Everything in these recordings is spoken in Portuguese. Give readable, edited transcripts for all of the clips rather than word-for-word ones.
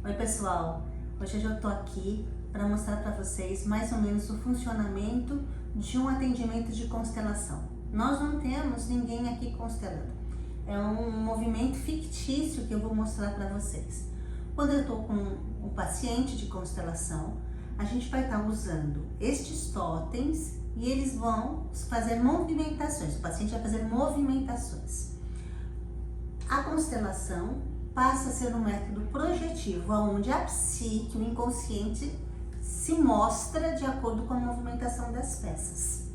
Oi pessoal, hoje eu tô aqui para mostrar para vocês mais ou menos o funcionamento de um atendimento de constelação. Nós não temos ninguém aqui constelando, é um movimento fictício que eu vou mostrar para vocês. Quando eu tô com o paciente de constelação, a gente vai estar usando estes totens e eles vão fazer movimentações, o paciente vai fazer movimentações. A constelação passa a ser um método projetivo, onde a psique, o inconsciente, se mostra de acordo com a movimentação das peças.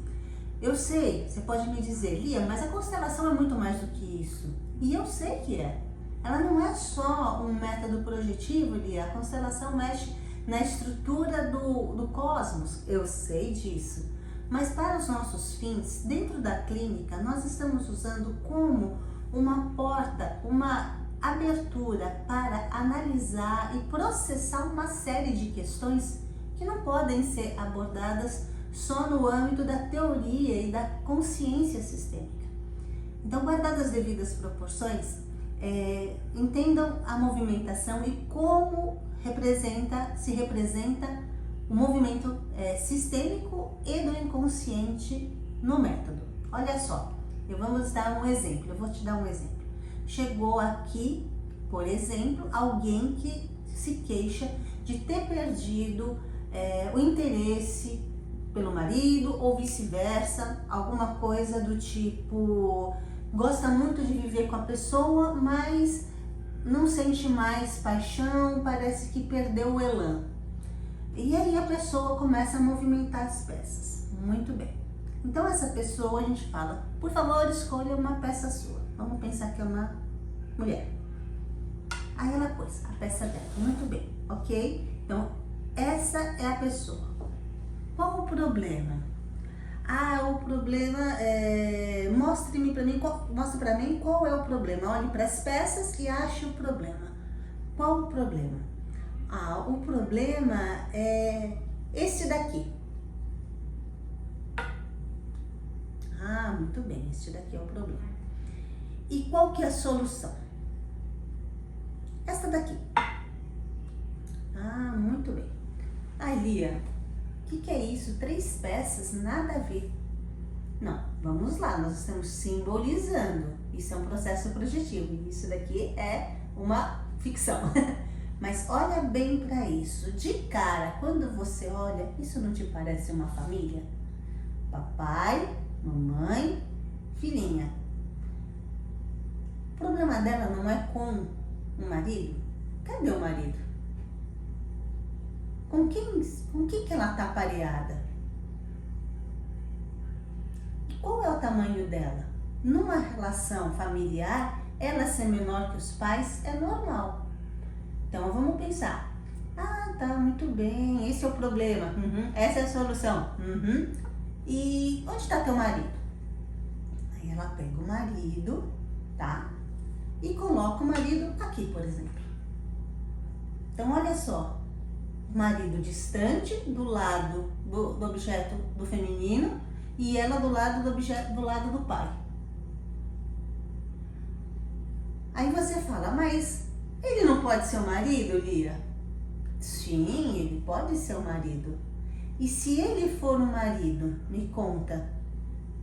Eu sei, você pode me dizer, Lia, mas a constelação é muito mais do que isso. E eu sei que é. Ela não é só um método projetivo, Lia. A constelação mexe na estrutura do cosmos. Eu sei disso. Mas para os nossos fins, dentro da clínica, nós estamos usando como uma porta, uma abertura para analisar e processar uma série de questões que não podem ser abordadas só no âmbito da teoria e da consciência sistêmica. Então, guardadas as devidas proporções, entendam a movimentação e como se representa o movimento sistêmico e do inconsciente no método. Olha só, eu vou te dar um exemplo. Chegou aqui, por exemplo, alguém que se queixa de ter perdido o interesse pelo marido ou vice-versa, alguma coisa do tipo, gosta muito de viver com a pessoa, mas não sente mais paixão, parece que perdeu o elan. E aí a pessoa começa a movimentar as peças. Muito bem. Então essa pessoa, a gente fala, por favor, escolha uma peça sua. Vamos pensar que é uma mulher. Aí ela pôs a peça dela. Muito bem, ok? Então, essa é a pessoa. Qual o problema? O problema mostre para mim qual é o problema. Olhe para as peças e ache o problema. Qual o problema? O problema é esse daqui. Muito bem, esse daqui é o problema. E qual que é a solução? Esta daqui. Muito bem. Lia, o que é isso? 3 peças, nada a ver. Não, vamos lá, nós estamos simbolizando. Isso é um processo projetivo. Isso daqui é uma ficção. Mas olha bem para isso. De cara, quando você olha, isso não te parece uma família? Papai, mamãe, filhinha. O problema dela não é com o marido? Cadê o marido? Com quem que ela está pareada? E qual é o tamanho dela? Numa relação familiar, ela ser menor que os pais é normal. Então vamos pensar. Tá, muito bem, esse é o problema. Essa é a solução. E onde está teu marido? Aí ela pega o marido, tá? E coloca o marido aqui, por exemplo. Então, olha só. O marido distante, do lado do objeto do feminino, e ela do lado do objeto do lado do pai. Aí você fala, mas ele não pode ser o marido, Lia? Sim, ele pode ser o marido. E se ele for o marido, me conta,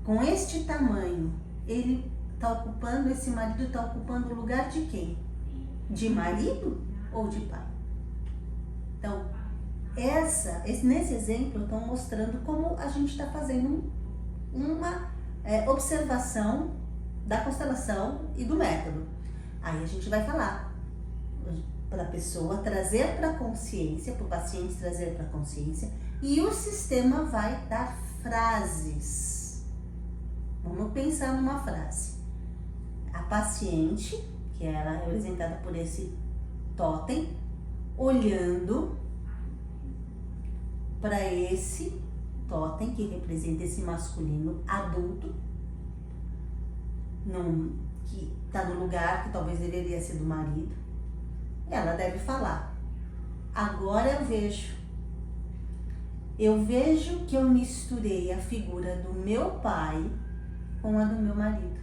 com este tamanho, esse marido está ocupando o lugar de quem? De marido ou de pai? Então, nesse exemplo, eu estou mostrando como a gente está fazendo uma observação da constelação e do método. Aí a gente vai falar para a pessoa trazer para a consciência, para o paciente trazer para a consciência, e o sistema vai dar frases. Vamos pensar numa frase. A paciente, que ela é representada por esse totem, olhando para esse totem que representa esse masculino adulto, que está no lugar que talvez deveria ser do marido. Ela deve falar, agora eu vejo que eu misturei a figura do meu pai com a do meu marido.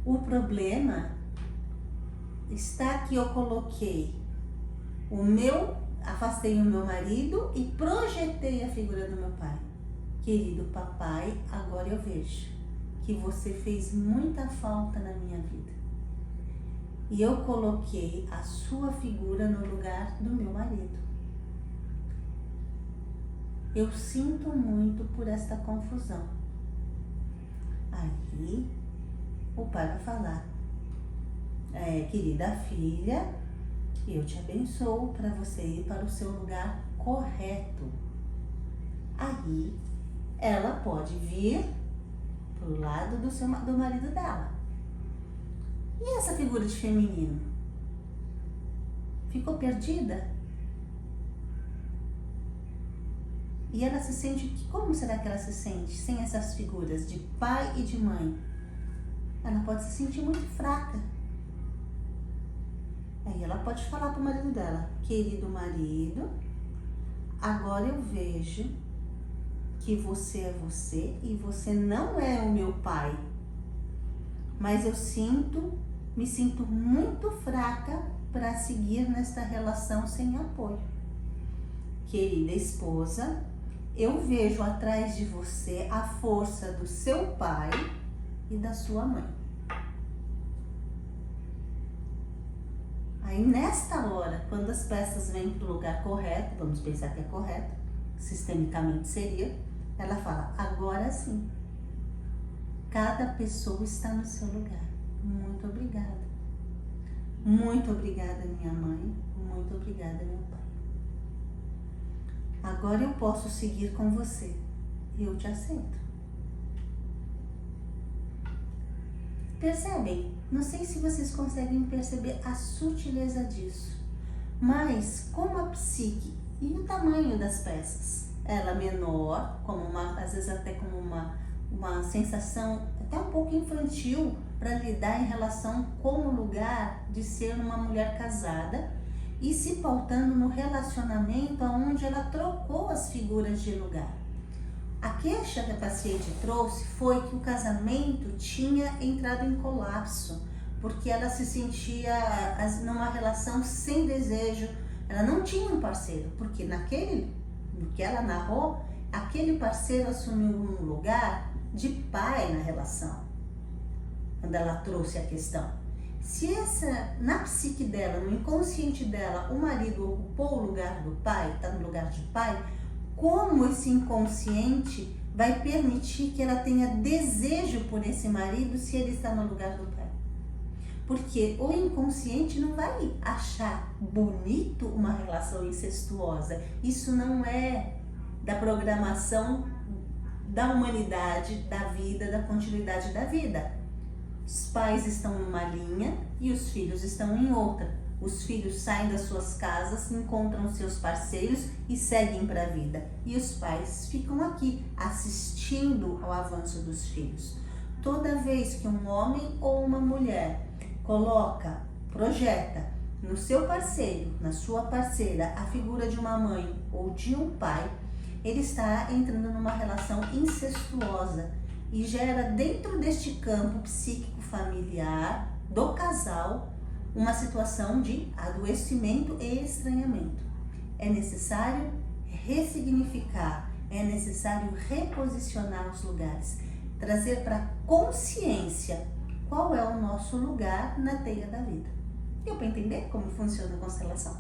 O problema está que eu coloquei afastei o meu marido e projetei a figura do meu pai. Querido papai, agora eu vejo que você fez muita falta na minha vida. E eu coloquei a sua figura no lugar do meu marido. Eu sinto muito por esta confusão. Aí o pai vai falar: querida filha, eu te abençoo para você ir para o seu lugar correto. Aí ela pode vir para o lado do marido dela. E essa figura de feminino? Ficou perdida? E ela se sente, como será que ela se sente sem essas figuras de pai e de mãe? Ela pode se sentir muito fraca. Aí ela pode falar para o marido dela: querido marido, agora eu vejo que você é você e você não é o meu pai. Mas eu me sinto muito fraca para seguir nesta relação sem apoio. Querida esposa, eu vejo atrás de você a força do seu pai e da sua mãe. Aí nesta hora, quando as peças vêm para o lugar correto, vamos pensar que é correto, sistemicamente seria, ela fala: agora sim, cada pessoa está no seu lugar. Muito obrigada. Muito obrigada, minha mãe. Muito obrigada, meu pai. Agora eu posso seguir com você. Eu te aceito. Percebem? Não sei se vocês conseguem perceber a sutileza disso, mas como a psique e o tamanho das peças, ela menor, às vezes até como uma sensação até um pouco infantil para lidar em relação com o lugar de ser uma mulher casada e se pautando no relacionamento onde ela trocou as figuras de lugar. A queixa que a paciente trouxe foi que o casamento tinha entrado em colapso, porque ela se sentia numa relação sem desejo, ela não tinha um parceiro, porque no que ela narrou, aquele parceiro assumiu um lugar de pai na relação, quando ela trouxe a questão. Se na psique dela, no inconsciente dela, o marido ocupou o lugar do pai, está no lugar de pai, como esse inconsciente vai permitir que ela tenha desejo por esse marido se ele está no lugar do pai? Porque o inconsciente não vai achar bonito uma relação incestuosa. Isso não é da programação da humanidade, da vida, da continuidade da vida. Os pais estão numa linha e os filhos estão em outra. Os filhos saem das suas casas, encontram seus parceiros e seguem para a vida. E os pais ficam aqui assistindo ao avanço dos filhos. Toda vez que um homem ou uma mulher projeta no seu parceiro, na sua parceira, a figura de uma mãe ou de um pai, ele está entrando numa relação incestuosa e gera dentro deste campo psíquico familiar do casal uma situação de adoecimento e estranhamento. É necessário ressignificar, é necessário reposicionar os lugares, trazer para consciência qual é o nosso lugar na teia da vida. Deu para entender como funciona a constelação?